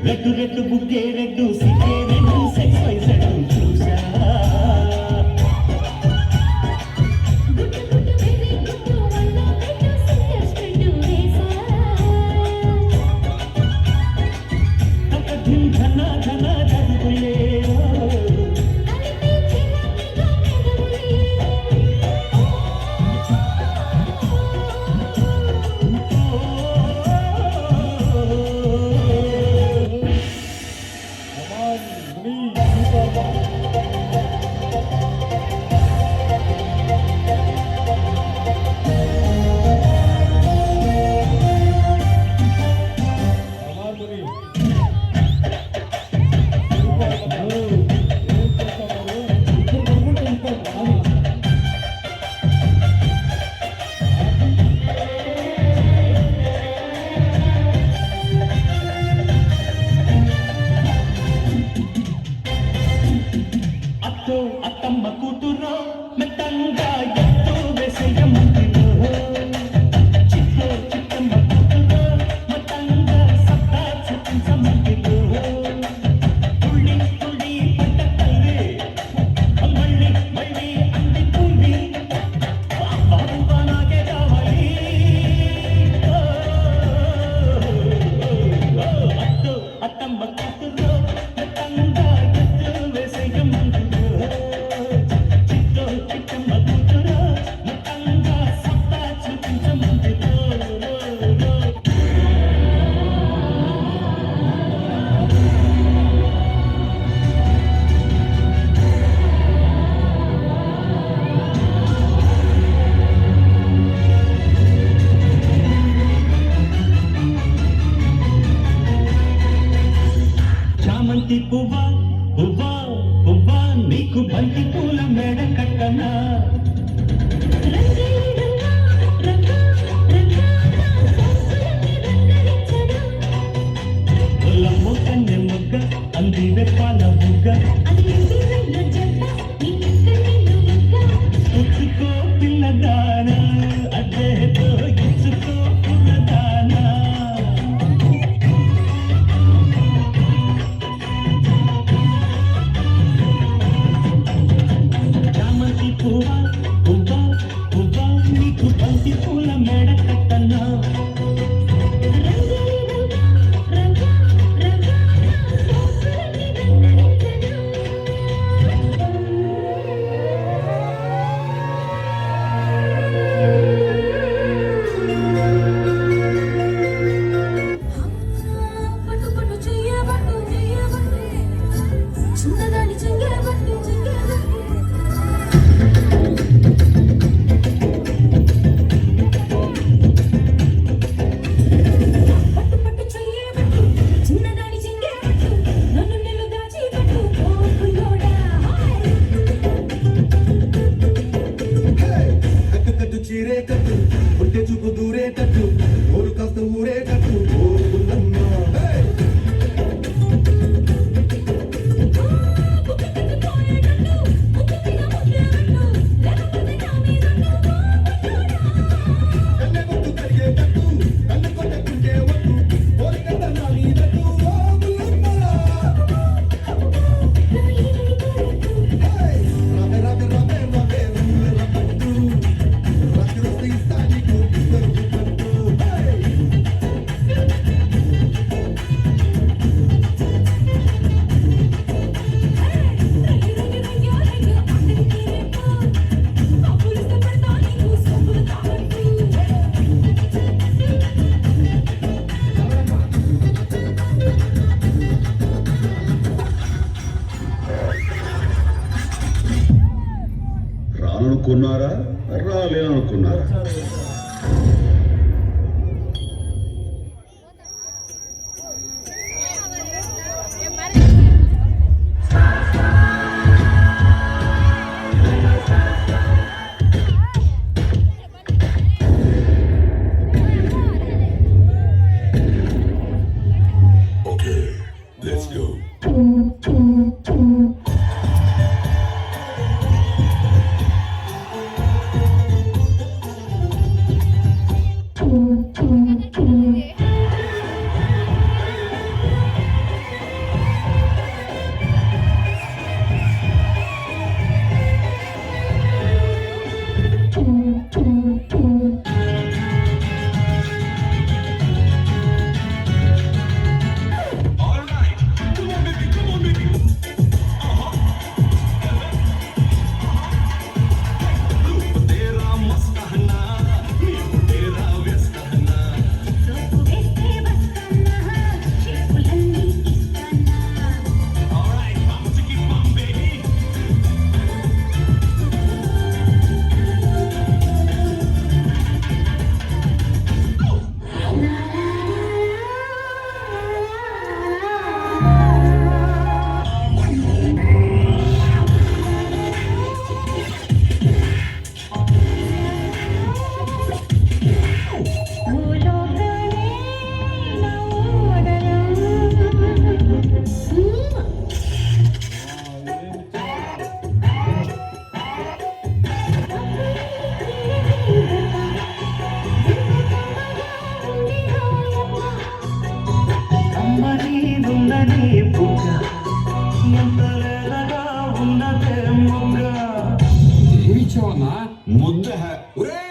Red red బుగ్గే red సిగ్గే red సెక్స్ వైజ్ రెడ్డు చూసా అత్తమ్మ కూతురో మెత్తంగా ఎత్తు వేసేయమంటిలో చిత్తో చిత్తమ్మ కూతురో మెత్తంగా సత్తా చూపించమంటిలో తుళ్ళి తుళ్ళి పడ్డ తల్లి మళ్ళీ మళ్ళీ అంది తుళ్ళి బాబుగా నాకే కావాలి అత్తో అత్తమ్మ కూతురో మెత్తంగా ఎత్తు వేసేయమంటిలో చామంతి పువ్వా పువ్వా పువ్వా నీకు బంతి పూల మేడ కట్టనా మొగ్గ మొగ్గ అంది వెప్పాల బుగ్గ ఉచ్చుకో పిల్లదానా అదేదో ఇచ్చుకో పిల్లదానా చామంతి పువ్వా పువ్వా పువ్వా నీకు బంతి పూల మేడ కట్టనా చీరేటట్టు ఒంటె చూపు దూరేటట్టు ఊరు కాస్త ఊరేటట్టు రానుకున్నారా రాలేననుకున్నారా నీ బుగ్గ ఎంత లేదగా ఉన్నదే ముగ్గ. ఏమిచ్చావన్నా? ముద్ద ఒరే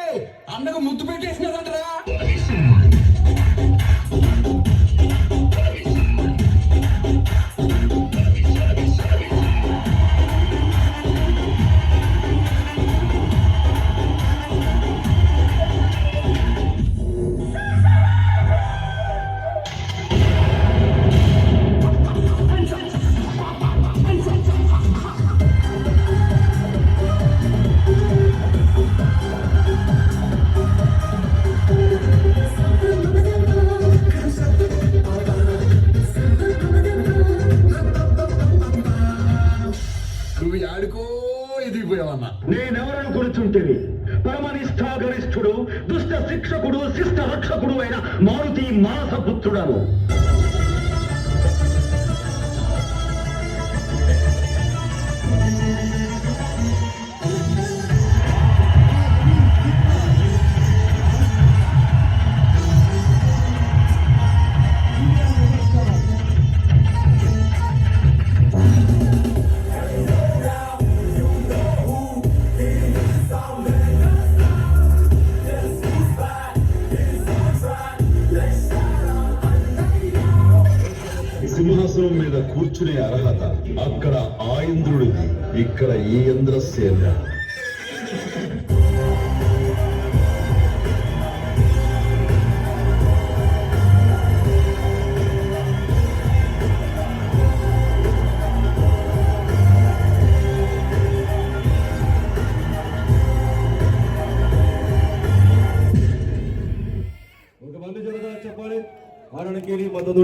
అన్నకు ముద్దు పెట్టేసినదంటరా. నువ్వు ఆడుకో ఎదిగిపోయావన్నా. నేనెవరను కూర్చుంటివి? పరమనిష్టాగరిష్ఠుడు, దుష్ట శిక్షకుడు, శిష్ట రక్షకుడు అయిన మారుతి మానసపుత్రుడను. సింహాసనం మీద కూర్చునే అర్హత అక్కడ ఆ ఇంద్రుడిది, ఇక్కడ ఈ ఇంద్రసేన. ఒక మంది జనగా చెప్పాలి. ఆడడానికి మద్దతు